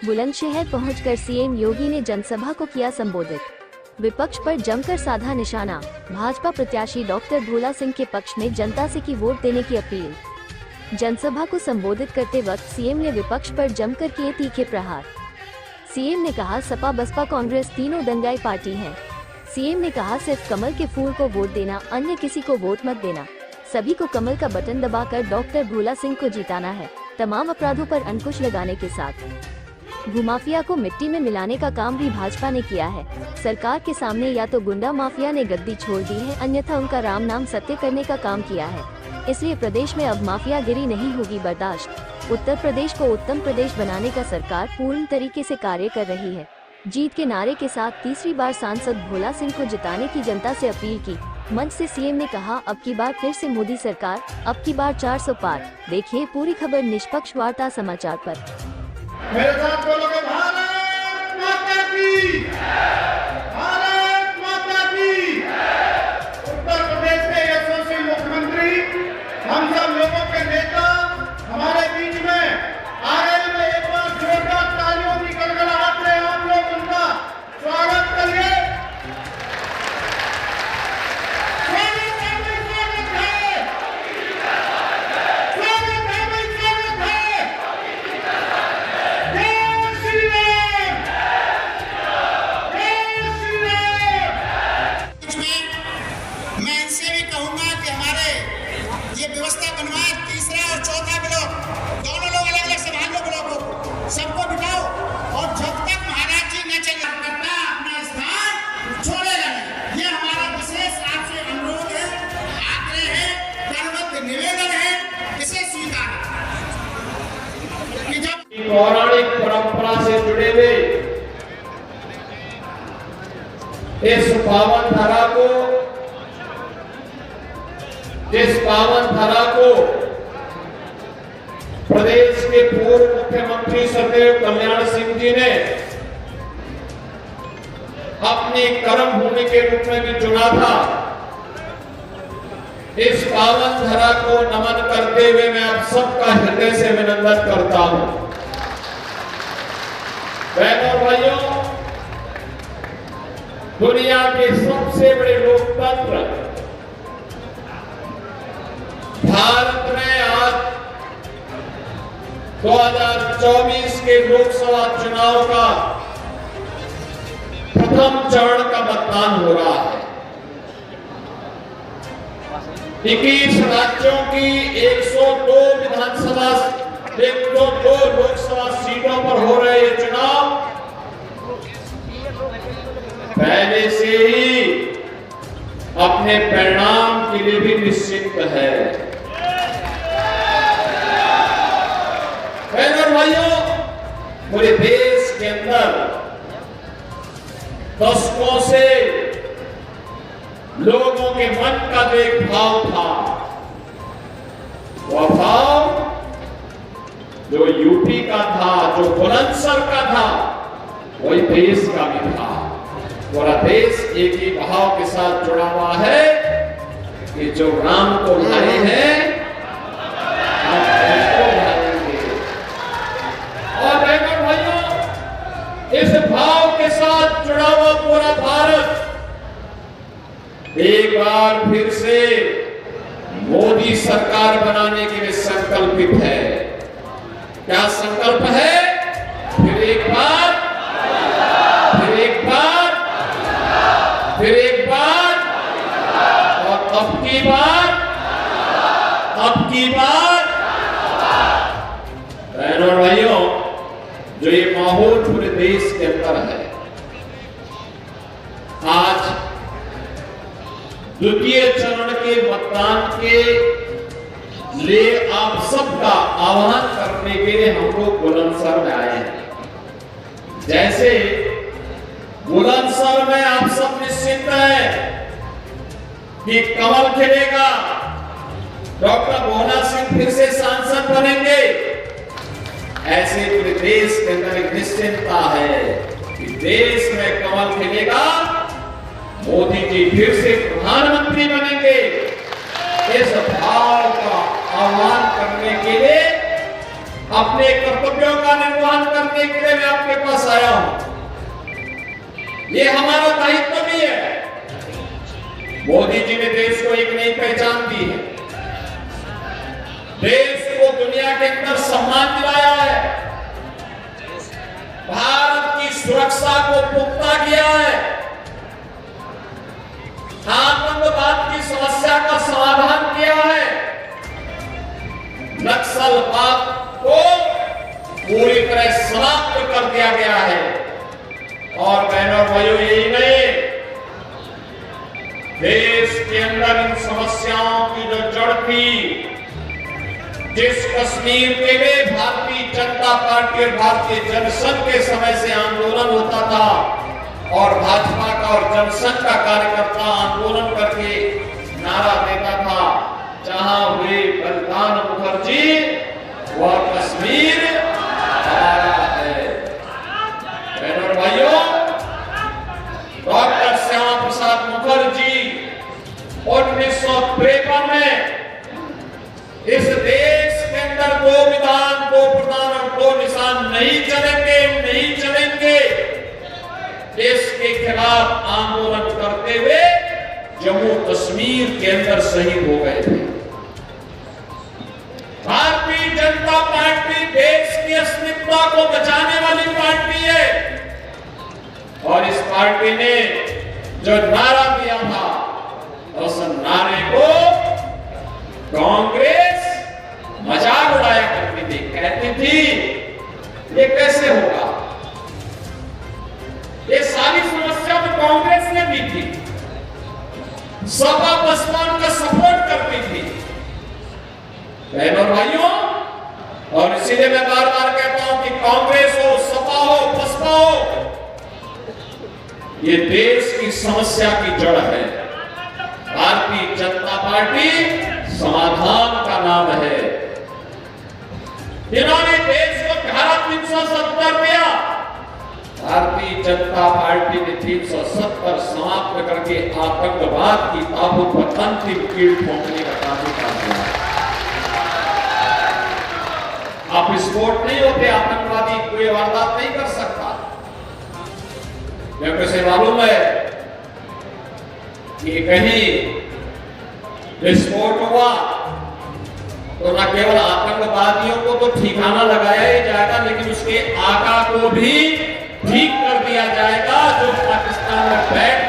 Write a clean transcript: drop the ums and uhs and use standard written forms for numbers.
बुलंदशहर पहुंचकर सीएम योगी ने जनसभा को किया संबोधित। विपक्ष पर जमकर साधा निशाना। भाजपा प्रत्याशी डॉक्टर भोला सिंह के पक्ष में जनता से की वोट देने की अपील। जनसभा को संबोधित करते वक्त सीएम ने विपक्ष पर जमकर किए तीखे प्रहार। सीएम ने कहा, सपा बसपा कांग्रेस तीनों दंगाई पार्टी हैं। सीएम ने कहा, सिर्फ कमल के फूल को वोट देना, अन्य किसी को वोट मत देना। सभी को कमल का बटन दबाकर डॉक्टर भोला सिंह को जिताना है। तमाम अपराधों पर अंकुश लगाने के साथ भूमाफिया को मिट्टी में मिलाने का काम भी भाजपा ने किया है। सरकार के सामने या तो गुंडा माफिया ने गद्दी छोड़ दी है, अन्यथा उनका राम नाम सत्य करने का काम किया है। इसलिए प्रदेश में अब माफियागिरी नहीं होगी बर्दाश्त। उत्तर प्रदेश को उत्तम प्रदेश बनाने का सरकार पूर्ण तरीके से कार्य कर रही है। जीत के नारे के साथ तीसरी बार सांसद भोला सिंह को जिताने की जनता से अपील की। मंच से सीएम ने कहा, अब की बार फिर से मोदी सरकार, अब की बार 400 पार। देखिए पूरी खबर निष्पक्ष वार्ता समाचार पर। मेरे साथ बोलोगे भारत माता की, भारत माता की। उत्तर प्रदेश के यशस्वी मुख्यमंत्री, हम सब लोगों के नेता हमारे बीच में आ रहे हैं। एक बार जोरदार तालियों की गड़गड़ाहट से आप लोग उनका स्वागत करिए। व्यवस्था बनवाए, तीसरा और चौथा ब्लॉक दोनों लोग अलग अलग संभालो ब्लॉकों को, सबको बिठाओ। और जब तक महाराज जी न चले करता अपना स्थान छोड़ेगा नहीं। ये हमारा विशेष आपसे अनुरोध है, आग्रह है, दंडवत निवेदन है, इसे स्वीकार कि जब पौराणिक परंपरा से जुड़े हुए इस पावन धारा को, जिस पावन धारा को प्रदेश के पूर्व मुख्यमंत्री सदैव कल्याण सिंह जी ने अपनी कर्म भूमि के रूप में भी चुना था, इस पावन धारा को नमन करते हुए मैं आप सबका हृदय से अभिनंदन करता हूं। बहनों और भाइयों, दुनिया के सबसे बड़े लोकतंत्र भारत में आज 2024 के लोकसभा चुनाव का प्रथम चरण का मतदान हो रहा है। 21 राज्यों की 102 विधानसभा 102 लोकसभा सीटों पर हो रहे ये चुनाव पहले से ही अपने परिणाम के लिए भी निश्चित है। भाइयों, पूरे देश के अंदर दशकों से लोगों के मन का जो एक भाव था, वह भाव जो यूपी का था, जो बुलंदशहर का था, वही देश का भी था। पूरा देश एक ही भाव के साथ जुड़ा हुआ है कि जो राम को लाए हैं इस भाव के साथ जुड़ा हुआ पूरा भारत एक बार फिर से मोदी सरकार बनाने के लिए संकल्पित है। क्या संकल्प है? फिर एक बार, फिर एक बार, फिर एक बार, और अब की बार, अब की बार। बहनों और भाइयों, जो ये माहौल पूरे देश के अंदर है, आज द्वितीय चरण के मतदान के लिए आप सबका आह्वान करने के लिए हम लोग बुलंदशहर में आए हैं। जैसे बुलंदशहर में आप सब निश्चिंत हैं कि कमल खिलेगा, डॉक्टर भोला सिंह फिर से सांसद बनेंगे, ऐसे पूरे देश के अंदर एक निश्चिंतता है कि देश में कमल खिलेगा, मोदी जी फिर से प्रधानमंत्री बनेंगे। इस भाव का आह्वान करने के लिए अपने कर्तव्यों का निर्वहन करने के लिए मैं आपके पास आया हूं। ये हमारा दायित्व भी है। मोदी जी ने देश को एक नई पहचान दी है, देश को दुनिया के अंदर सम्मान दिलाया है, भारत की सुरक्षा को पुख्ता किया है, आतंकवाद की समस्या का समाधान किया है, नक्सलवाद को पूरी तरह समाप्त कर दिया गया है। और बहनों और भाइयों, यही नहीं, देश के अंदर इन समस्याओं की जो जड़ थी, जिस कश्मीर के लिए भारतीय जनता पार्टी और भारतीय जनसंघ के समय से आंदोलन होता था और भाजपा का और जनसंघ का कार्यकर्ता आंदोलन करके नारा देता था, जहां हुए बलिदान मुखर्जी वह कश्मीर हमारा है। बहनों और भाइयों, डॉक्टर श्यामा प्रसाद मुखर्जी 1953 में इस देश के अंदर दो विधान, दो प्रधान और दो निशान नहीं चलेंगे, नहीं चलेंगे, इसके खिलाफ आंदोलन करते हुए जम्मू कश्मीर के अंदर शहीद हो गए थे। भारतीय जनता पार्टी देश की अस्मिता को बचाने वाली पार्टी है और इस पार्टी ने जो नारा दिया था, उस नारे को कांग्रेस मजाक उड़ाया करती थी, कहती थी ये कैसे होगा। ये सारी समस्या तो कांग्रेस ने दी थी, सपा बसपा का सपोर्ट करती थी। बहनों और भाइयों, और इसीलिए मैं बार बार कहता हूं कि कांग्रेस हो, सपा हो, बसपा हो, ये देश की समस्या की जड़ है। भारतीय जनता पार्टी समाधान का नाम है। जिन्होंने देश को धारा 370 दिया, भारतीय जनता पार्टी ने 370 समाप्त करके आतंकवाद की ताबूत पर अंतिम कील ठोकने का काम किया। आप विस्फोट नहीं होते, आतंकवादी कोई वारदात नहीं कर सकता। मेरे को से मालूम है कि कहीं विस्फोट हुआ तो न केवल आतंकवादियों को तो ठिकाना लगाया ही जाएगा, लेकिन उसके आका को भी ठीक कर दिया जाएगा, जो पाकिस्तान में बैठ